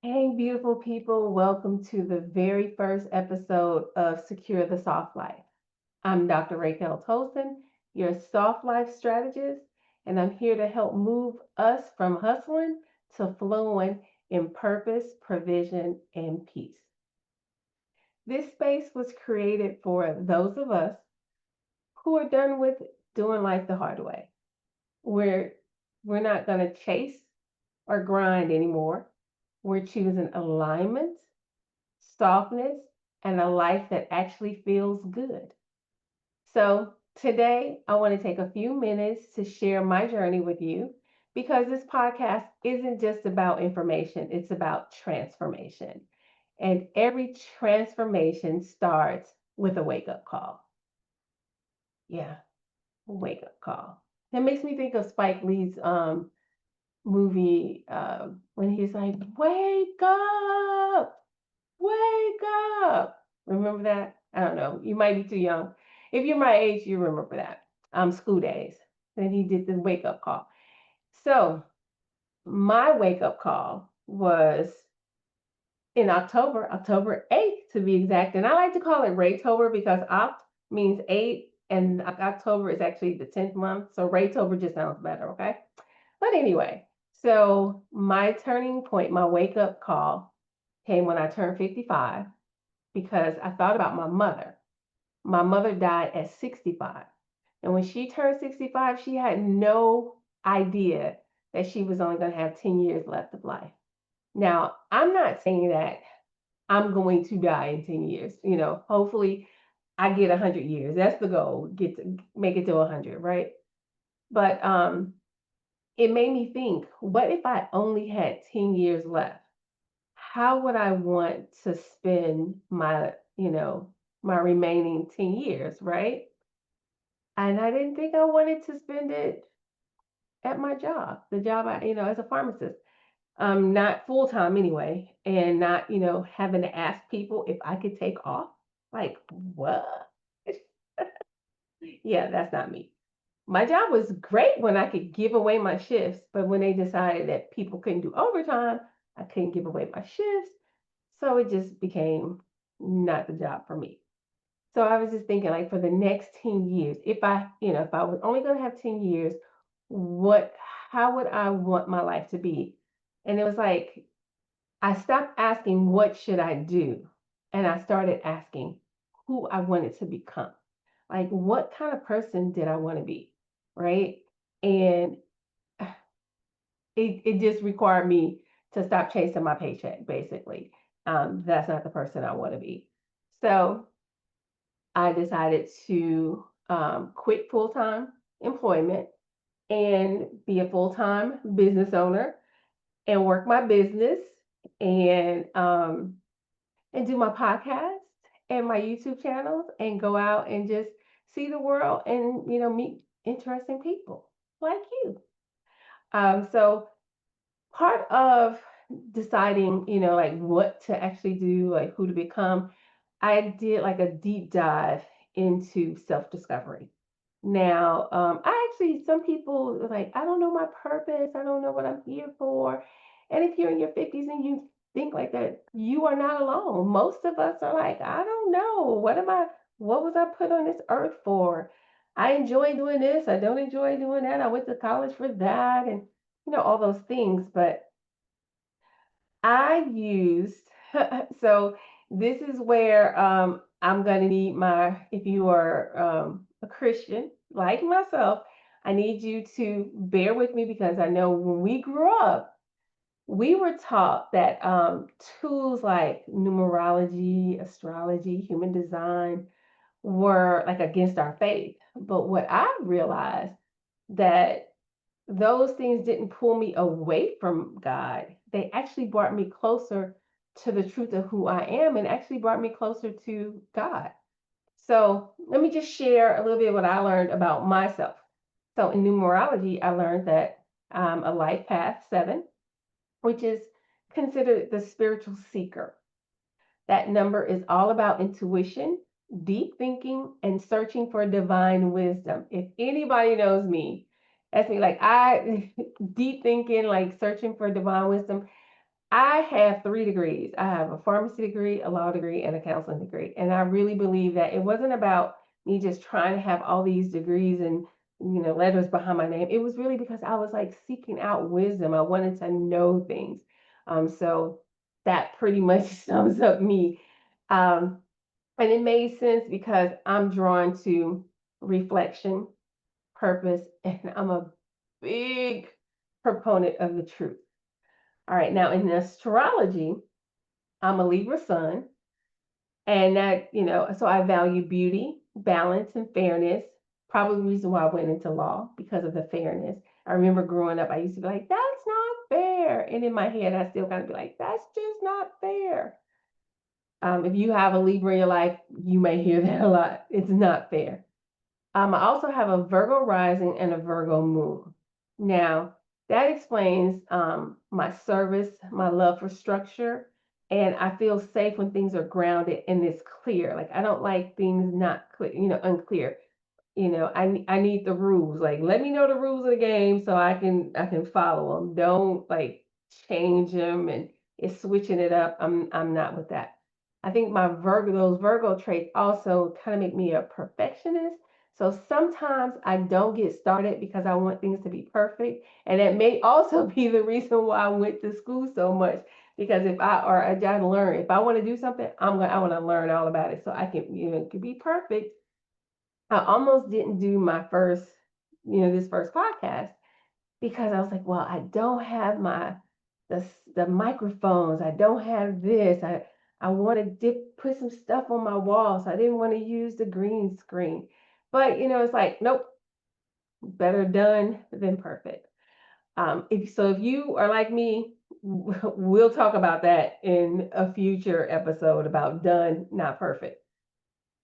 Hey, beautiful people. Welcome to the very first episode of Secure the Soft Life. I'm Dr. Raquel Tolson, your soft life strategist, and I'm here to help move us from hustling to flowing in purpose, provision, and peace. This space was created for those of us who are done with doing life the hard way. We're, we're not going to chase or grind anymore. We're choosing alignment, softness, and a life that actually feels good. So, today I want to take a few minutes to share my journey with you because this podcast isn't just about information, it's about transformation. And every transformation starts with a wake up call. Yeah, a wake up call. It makes me think of Spike Lee's movie when he's like, "Wake up! Wake up!" Remember that? I don't know. You might be too young. If you're my age, you remember that. School days. And he did the wake up call. So my wake up call was in October, October 8th to be exact. And I like to call it Raytober because Oct means eight and October is actually the 10th month. So Raytober just sounds better, okay? But anyway, so my turning point, my wake up call came when I turned 55 because I thought about my mother. My mother died at 65. And when she turned 65, she had no idea that she was only going to have 10 years left of life. Now, I'm not saying that I'm going to die in 10 years. Hopefully I get 100 years. That's the goal, get to make it to 100, right? But it made me think, what if I only had 10 years left? How would I want to spend my remaining 10 years, right? And I didn't think I wanted to spend it at my job, the job as a pharmacist. Not full time anyway, and not, having to ask people if I could take off. Like, what? Yeah, that's not me. My job was great when I could give away my shifts, but when they decided that people couldn't do overtime, I couldn't give away my shifts. So it just became not the job for me. So I was just thinking, like, for the next 10 years, if I was only going to have 10 years, what, how would I want my life to be? And it was like, I stopped asking, what should I do? And I started asking who I wanted to become. Like, what kind of person did I want to be? Right. And it just required me to stop chasing my paycheck, basically. That's not the person I want to be. So I decided to quit full time employment and be a full time business owner and work my business and um, and do my podcast and my YouTube channels and go out and just see the world and meet interesting people like you. So part of deciding, like what to actually do, like who to become, I did like a deep dive into self discovery. Now, I actually, some people are like, I don't know my purpose, I don't know what I'm here for. And if you're in your 50s and you think like that, you are not alone. Most of us are like, I don't know, what was I put on this earth for? I enjoy doing this, I don't enjoy doing that. I went to college for that, and all those things. But I used, so this is where I'm going to need if you are a Christian like myself, I need you to bear with me because I know when we grew up, we were taught that tools like numerology, astrology, human design were like against our faith. But what I realized that those things didn't pull me away from God. They actually brought me closer to the truth of who I am and actually brought me closer to God. So let me just share a little bit what I learned about myself. So in numerology, I learned that I'm a life path 7, which is considered the spiritual seeker. That number is all about intuition, deep thinking, and searching for divine wisdom. If anybody knows me, that's me. Like, I deep thinking, like searching for divine wisdom. I have 3 degrees. I have a pharmacy degree, a law degree, and a counseling degree. And I really believe that it wasn't about me just trying to have all these degrees and letters behind my name. It was really because I was like seeking out wisdom. I wanted to know things. So that pretty much sums up me. Um, and it made sense because I'm drawn to reflection, purpose, and I'm a big proponent of the truth. All right, now in astrology, I'm a Libra sun, and that, so I value beauty, balance, and fairness. Probably the reason why I went into law because of the fairness. I remember growing up, I used to be like, that's not fair. And in my head, I still kind of be like, that's just not fair. If you have a Libra in your life, you may hear that a lot. It's not fair. I also have a Virgo rising and a Virgo moon. Now, that explains my service, my love for structure, and I feel safe when things are grounded and it's clear. Like I don't like things not clear, unclear. I need the rules. Like let me know the rules of the game so I can follow them. Don't like change them and it's switching it up. I'm not with that. I think those Virgo traits also kind of make me a perfectionist. So sometimes I don't get started because I want things to be perfect, and that may also be the reason why I went to school so much. Because if I or I got to learn, if I want to do something, I want to learn all about it so I can it could be perfect. I almost didn't do my first, this first podcast because I was like, well, I don't have the microphones. I don't have this. I want to put some stuff on my wall, so I didn't want to use the green screen. But it's like, nope, better done than perfect. If you are like me, we'll talk about that in a future episode about done, not perfect.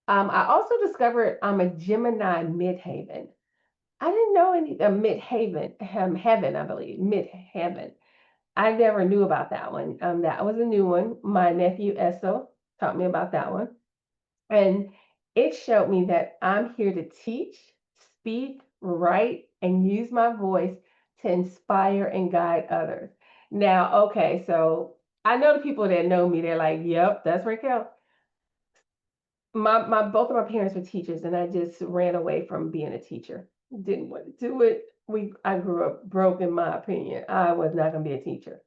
I also discovered I'm a Gemini midhaven. I didn't know any midhaven, heaven, I believe, midheaven. I never knew about that one. That was a new one. My nephew Esso taught me about that one. And it showed me that I'm here to teach, speak, write, and use my voice to inspire and guide others. Now, okay, so I know the people that know me, they're like, yep, that's Raquel. My both of my parents were teachers and I just ran away from being a teacher. Didn't want to do it. I grew up broke in my opinion. I was not gonna be a teacher.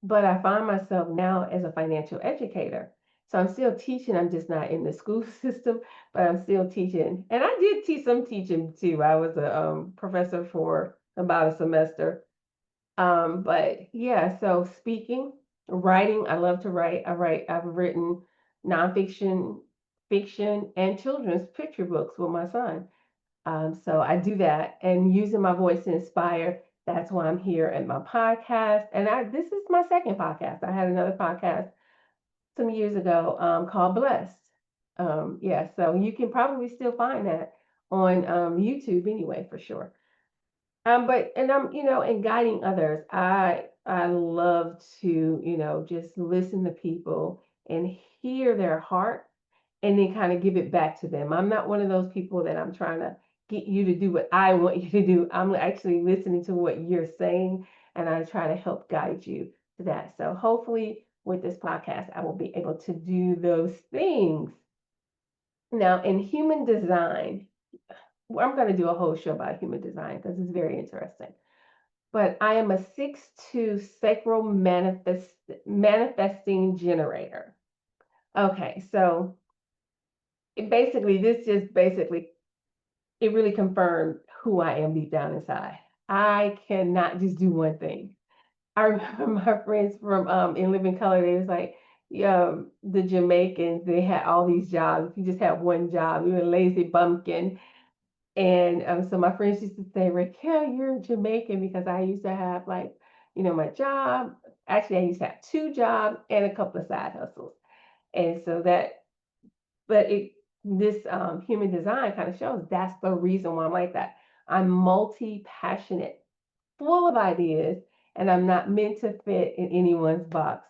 But I find myself now as a financial educator. So I'm still teaching. I'm just not in the school system, but I'm still teaching. And I did teach some teaching too. I was a professor for about a semester. But yeah, so speaking, writing, I love to write. I've written nonfiction, fiction, and children's picture books with my son. So I do that and using my voice to inspire. That's why I'm here at my podcast. And this is my second podcast. I had another podcast some years ago called Blessed. Yeah, so you can probably still find that on YouTube anyway, for sure. But and I'm, and guiding others. I love to, just listen to people and hear their heart and then kind of give it back to them. I'm not one of those people that I'm trying to get you to do what I want you to do. I'm actually listening to what you're saying and I try to help guide you to that. So hopefully with this podcast, I will be able to do those things. Now, in human design, well, I'm going to do a whole show about human design because it's very interesting. But I am a 6-2 sacral manifesting generator. Okay, so it really confirmed who I am deep down inside. I cannot just do one thing. I remember my friends from in Living Color, they was like, yeah, the Jamaicans, they had all these jobs. If you just had one job, you were a lazy bumpkin. And so my friends used to say, Raquel, you're Jamaican because I used to have like, my job. Actually, I used to have 2 jobs and a couple of side hustles. And so but this human design kind of shows that's the reason why I'm like that. I'm multi-passionate, full of ideas, and I'm not meant to fit in anyone's box.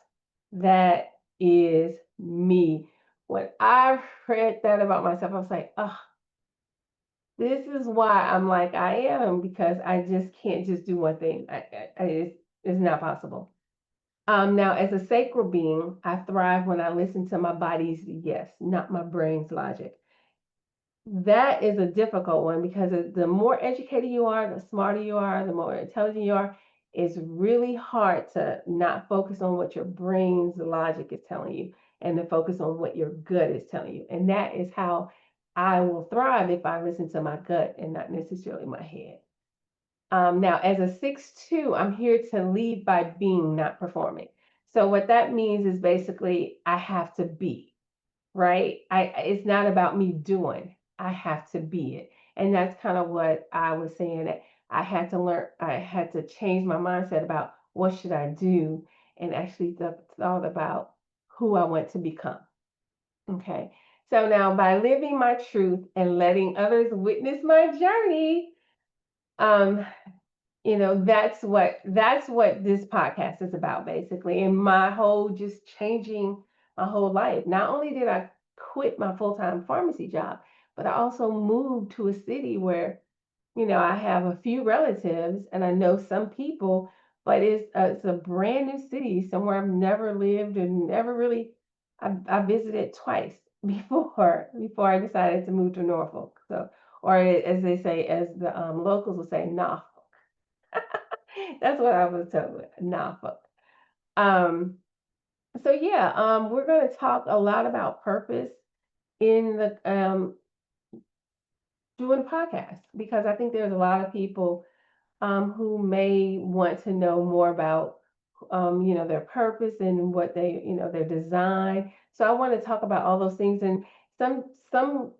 That is me. When I read that about myself, I was like, oh, this is why I'm like I am because I just can't just do one thing. It's not possible. Now, as a sacral being, I thrive when I listen to my body's yes, not my brain's logic. That is a difficult one because the more educated you are, the smarter you are, the more intelligent you are. It's really hard to not focus on what your brain's logic is telling you and to focus on what your gut is telling you. And that is how I will thrive if I listen to my gut and not necessarily my head. Now, as a 6-2, I'm here to lead by being, not performing. So what that means is basically I have to be, right? It's not about me doing. I have to be it. And that's kind of what I was saying, that I had to learn, I had to change my mindset about what should I do, and actually thought about who I want to become. Okay. So now, by living my truth and letting others witness my journey, um, that's what this podcast is about, basically. And my whole, just changing my whole life. Not only did I quit my full-time pharmacy job, but I also moved to a city where, I have a few relatives and I know some people, but it's a brand new city, somewhere I've never lived and never really. I visited twice before I decided to move to Norfolk. So, or as they say, as the locals will say, Norfolk. That's what I was told. Norfolk. Um, so yeah, we're going to talk a lot about purpose in the doing the podcast, because I think there's a lot of people who may want to know more about their purpose and what they, their design. So I want to talk about all those things. And some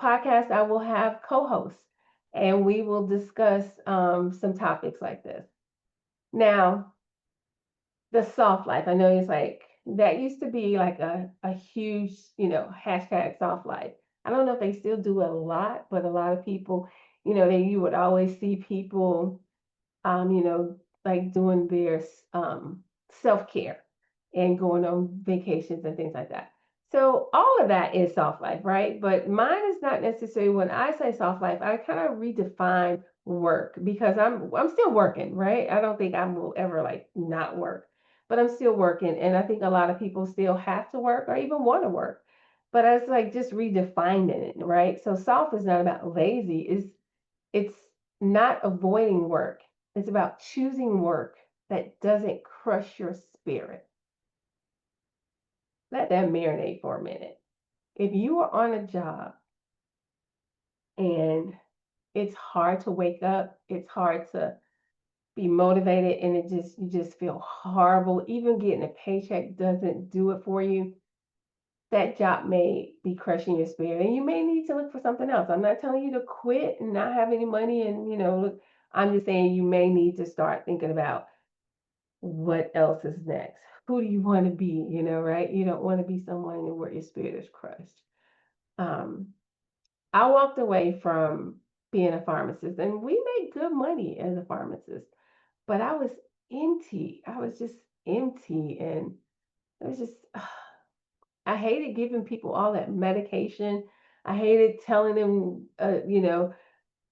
podcasts I will have co-hosts, and we will discuss some topics like this. Now, the soft life. I know it's like that used to be like a huge, hashtag soft life. I don't know if they still do a lot, but a lot of people, you would always see people, um, you know, like doing their self care and going on vacations and things like that. So all of that is soft life, right? But mine is not necessarily. When I say soft life, I kind of redefine work, because I'm still working, right? I don't think I will ever like not work, but I'm still working, and I think a lot of people still have to work or even want to work. But I was like just redefining it, right? So soft is not about lazy. It's not avoiding work. It's about choosing work that doesn't crush your spirit. Let that marinate for a minute. If you are on a job and it's hard to wake up, it's hard to be motivated, and you just feel horrible, even getting a paycheck doesn't do it for you, that job may be crushing your spirit, and you may need to look for something else. I'm not telling you to quit and not have any money and, look, I'm just saying you may need to start thinking about what else is next. Who do you want to be? Right? You don't want to be someone where your spirit is crushed. Um, I walked away from being a pharmacist, and we made good money as a pharmacist, but I was empty. I was just empty, and it was just, I hated giving people all that medication. I hated telling them,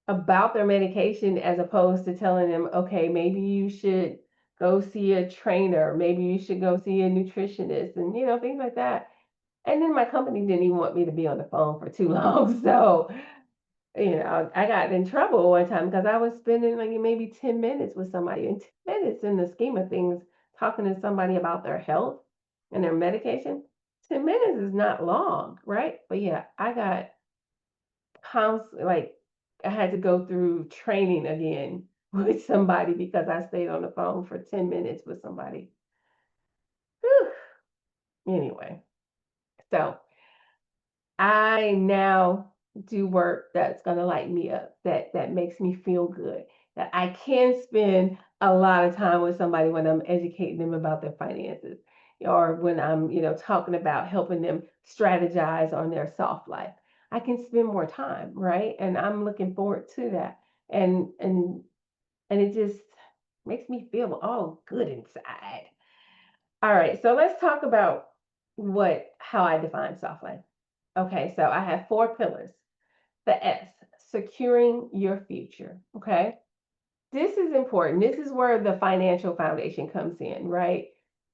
about their medication, as opposed to telling them, okay, maybe you should go see a trainer, maybe you should go see a nutritionist, and things like that. And then my company didn't even want me to be on the phone for too long. So, I got in trouble one time because I was spending like maybe 10 minutes with somebody, and 10 minutes in the scheme of things, talking to somebody about their health and their medication. 10 minutes is not long, right? But yeah, I got like I had to go through training again with somebody because I stayed on the phone for 10 minutes with somebody. Whew. Anyway, so I now do work that's going to light me up, that makes me feel good, that I can spend a lot of time with somebody when I'm educating them about their finances, or when I'm, talking about helping them strategize on their soft life. I can spend more time, right? And I'm looking forward to that. And it just makes me feel all good inside. All right, so let's talk about how I define soft life. Okay, so I have 4 pillars. The S, securing your future. Okay, this is important. This is where the financial foundation comes in, right?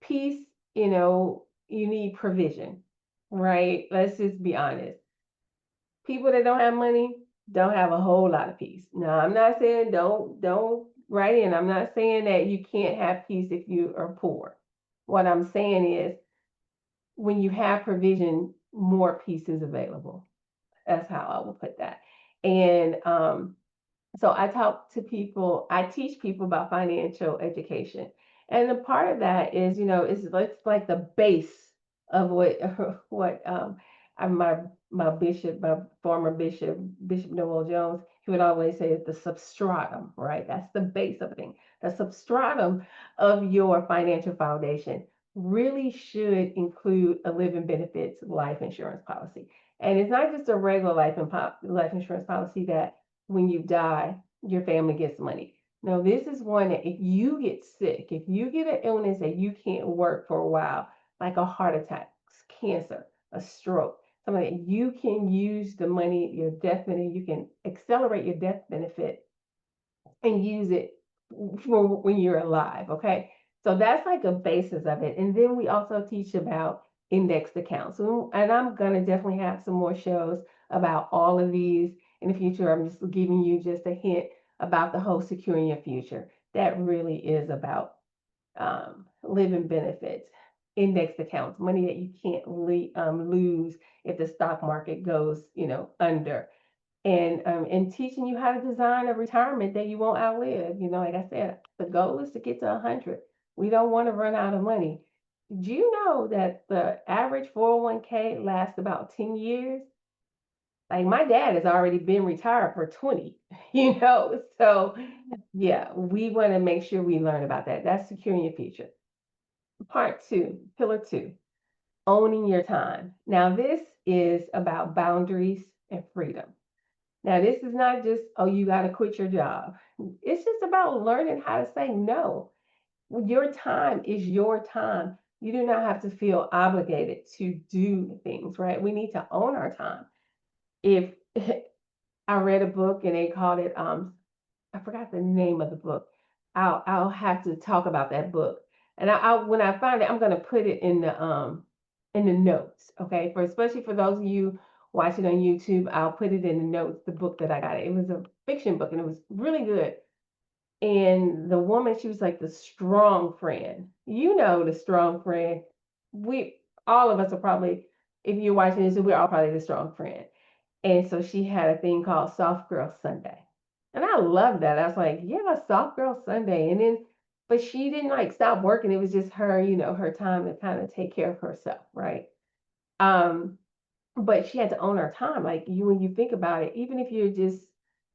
Peace, you need provision, right? Let's just be honest. People that don't have money don't have a whole lot of peace. Now, I'm not saying don't write in. I'm not saying that you can't have peace if you are poor. What I'm saying is when you have provision, more peace is available. That's how I will put that. And so I teach people about financial education. And a part of that is, it's like the base of what what my bishop, my former bishop, Bishop Noel Jones, he would always say it's the substratum, right? That's the base of a thing. The substratum of your financial foundation really should include a living benefits life insurance policy. And it's not just a regular life insurance policy that when you die, your family gets money. No, this is one that if you get sick, if you get an illness that you can't work for a while, like a heart attack, cancer, a stroke, something that you can use the money, your death benefit, you can accelerate your death benefit and use it for when you're alive. Okay. So that's like a basis of it. And then we also teach about indexed accounts. And I'm going to definitely have some more shows about all of these in the future. I'm just giving you just a hint about the whole securing your future. That really is about living benefits, indexed accounts, money that you can't lose if the stock market goes, under, and teaching you how to design a retirement that you won't outlive. Like I said, the goal is to get to 100. We don't want to run out of money. Did you know that the average 401k lasts about 10 years? Like my dad has already been retired for 20, So yeah, we want to make sure we learn about that. That's securing your future. Part two, pillar two, owning your time. Now, this is about boundaries and freedom. Now, this is not just, oh, you got to quit your job. It's just about learning how to say no. Your time is your time. You do not have to feel obligated to do things, right? We need to own our time. If I read a book and they called it, I forgot the name of the book. I'll have to talk about that book. And when I find it, I'm gonna put it in the notes. Okay. For especially for those of you watching on YouTube, I'll put it in the notes, the book that I got. It was a fiction book and it was really good. And the woman, she was like the strong friend. The strong friend. We all of us are probably, if you're watching this, we're all probably the strong friend. And so she had a thing called Soft Girl Sunday. And I love that. I was like, yeah, Soft Girl Sunday. And then, but she didn't like stop working. It was just her, her time to kind of take care of herself, right? Um, but she had to own her time. Like when you think about it, even if you're just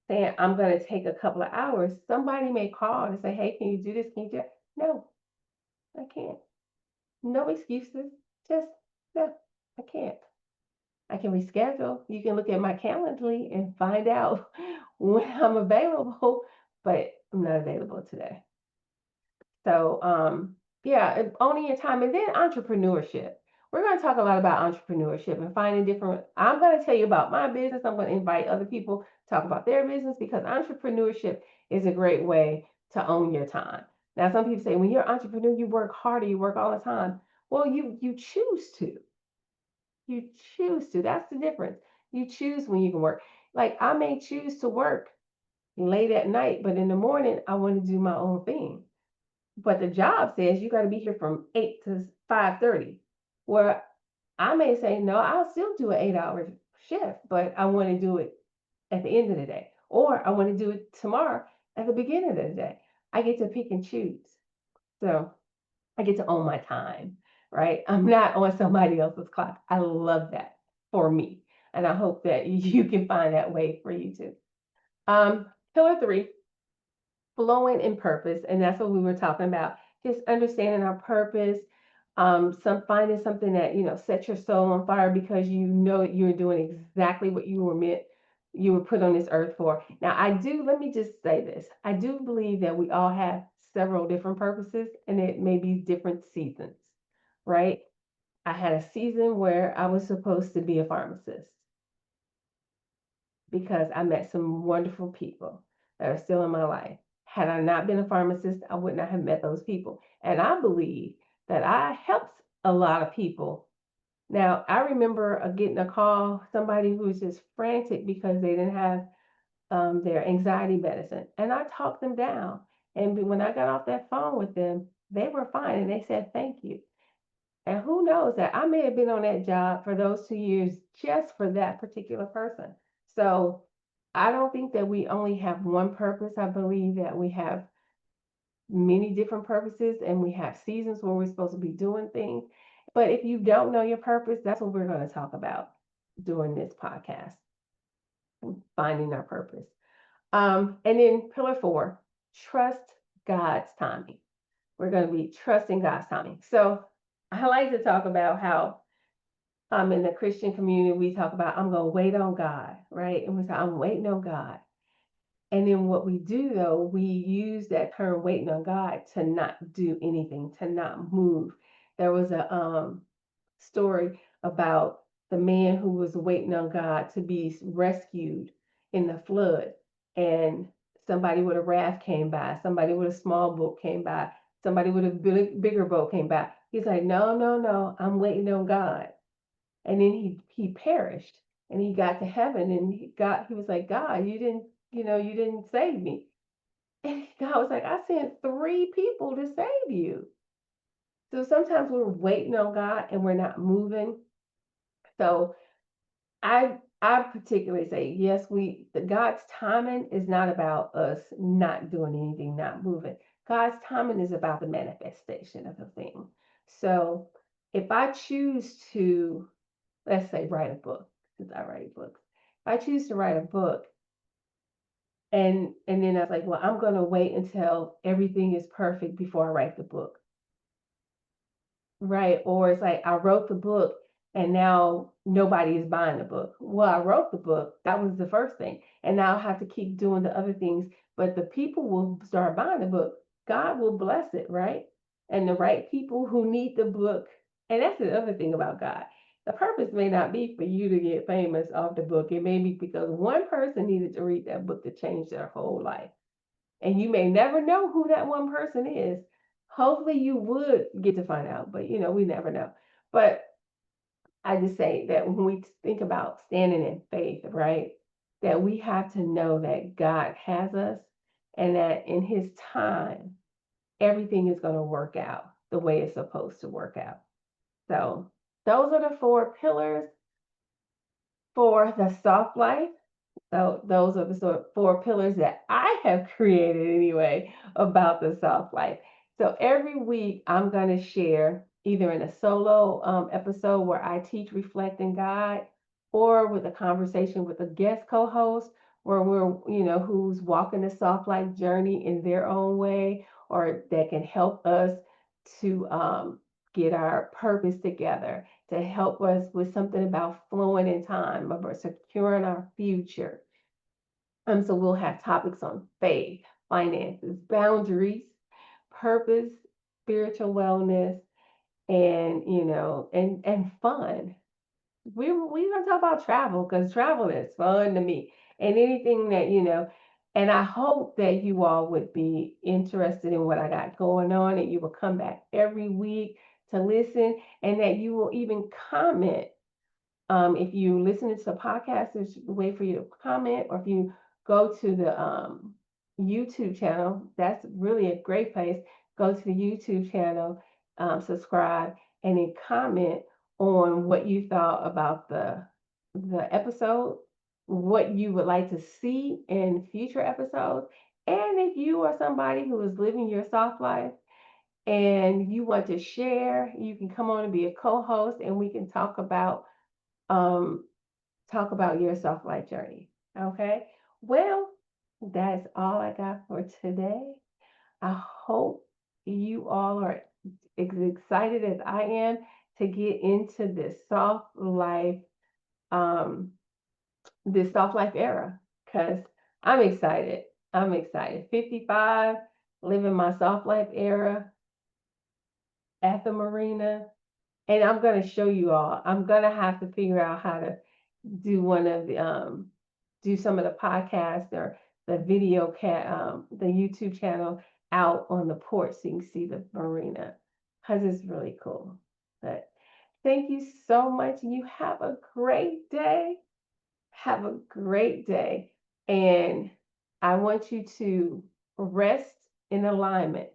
saying, I'm going to take a couple of hours, somebody may call and say, hey, can you do this? Can you do that? No, I can't. No excuses. Just, no, I can't. I can reschedule. You can look at my Calendly and find out when I'm available, but I'm not available today. So, yeah, owning your time and then entrepreneurship. We're going to talk a lot about entrepreneurship and finding different. I'm going to tell you about my business. I'm going to invite other people to talk about their business because entrepreneurship is a great way to own your time. Now, some people say when you're an entrepreneur, you work harder, you work all the time. Well, you choose to. You choose to. That's the difference. You choose when you can work. Like I may choose to work late at night, but in the morning I want to do my own thing. But the job says you got to be here from 8 to 5:30. Where I may say, no, I'll still do an 8-hour shift, but I want to do it at the end of the day. Or I want to do it tomorrow at the beginning of the day. I get to pick and choose. So I get to own my time, right? I'm not on somebody else's clock. I love that for me. And I hope that you can find that way for you too. Pillar three, flowing in purpose. And that's what we were talking about. Just understanding our purpose, finding something that, sets your soul on fire because you know you're doing exactly what you were put on this earth for. Now, let me just say this. I do believe that we all have several different purposes and it may be different seasons, right? I had a season where I was supposed to be a pharmacist because I met some wonderful people that are still in my life. Had I not been a pharmacist, I would not have met those people. And I believe that I helped a lot of people. Now, I remember getting a call, somebody who was just frantic because they didn't have their anxiety medicine. And I talked them down. And when I got off that phone with them, they were fine and they said, thank you. And who knows that I may have been on that job for those 2 years just for that particular person. So I don't think that we only have one purpose. I believe that we have many different purposes and we have seasons where we're supposed to be doing things. But if you don't know your purpose, that's what we're going to talk about during this podcast, finding our purpose. And then pillar 4, trust God's timing. We're going to be trusting God's timing. So I like to talk about how in the Christian community, we talk about, I'm going to wait on God, right? And we say, I'm waiting on God. And then what we do, though, we use that term waiting on God to not do anything, to not move. There was a story about the man who was waiting on God to be rescued in the flood. And somebody with a raft came by, somebody with a small boat came by, somebody with a bigger boat came by. He's like, no, no, no, I'm waiting on God. And then he perished and he got to heaven and he was like, God, you didn't save me. And God was like, I sent 3 people to save you. So sometimes we're waiting on God and we're not moving. So I particularly say, yes, God's timing is not about us not doing anything, not moving. God's timing is about the manifestation of the thing. So if I choose to, let's say, write a book, since I write books, if I choose to write a book and then I was like, well, I'm going to wait until everything is perfect before I write the book. Right. Or it's like I wrote the book and now nobody is buying the book. Well, I wrote the book. That was the first thing. And now I have to keep doing the other things. But the people will start buying the book. God will bless it, right? And the right people who need the book. And that's the other thing about God. The purpose may not be for you to get famous off the book. It may be because one person needed to read that book to change their whole life. And you may never know who that one person is. Hopefully you would get to find out, but we never know. But I just say that when we think about standing in faith, right, that we have to know that God has us and that in his time, everything is going to work out the way it's supposed to work out. So those are the 4 pillars for the soft life. So those are the 4 pillars that I have created anyway about the soft life. So every week I'm going to share either in a solo episode where I teach, reflect, and guide, or with a conversation with a guest co-host where who's walking the soft life journey in their own way, or that can help us to get our purpose together, to help us with something about flowing in time, about securing our future. So we'll have topics on faith, finances, boundaries, purpose, spiritual wellness, and and fun. We're gonna talk about travel because travel is fun to me, and anything that And I hope that you all would be interested in what I got going on, and you will come back every week to listen, and that you will even comment. If you listen to the podcast, there's a way for you to comment, or if you go to the YouTube channel, that's really a great place. Go to the YouTube channel, subscribe, and then comment on what you thought about the episode, what you would like to see in future episodes, and if you are somebody who is living your soft life and you want to share, you can come on and be a co-host, and we can um, talk about your soft life journey. Okay. Well, that's all I got for today. I hope you all are as excited as I am to get into um, this soft life era, because I'm excited. I'm excited. 55, living my soft life era at the marina. And I'm going to show you all. I'm going to have to figure out how to do do some of the podcasts or the the YouTube channel out on the porch so you can see the marina. because it's really cool. But thank you so much. You have a great day. Have a great day. And I want you to rest in alignment,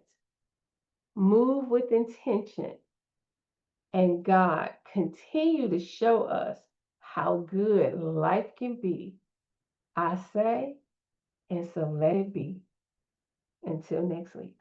move with intention, and God continue to show us how good life can be. I say, and so let it be. Until next week.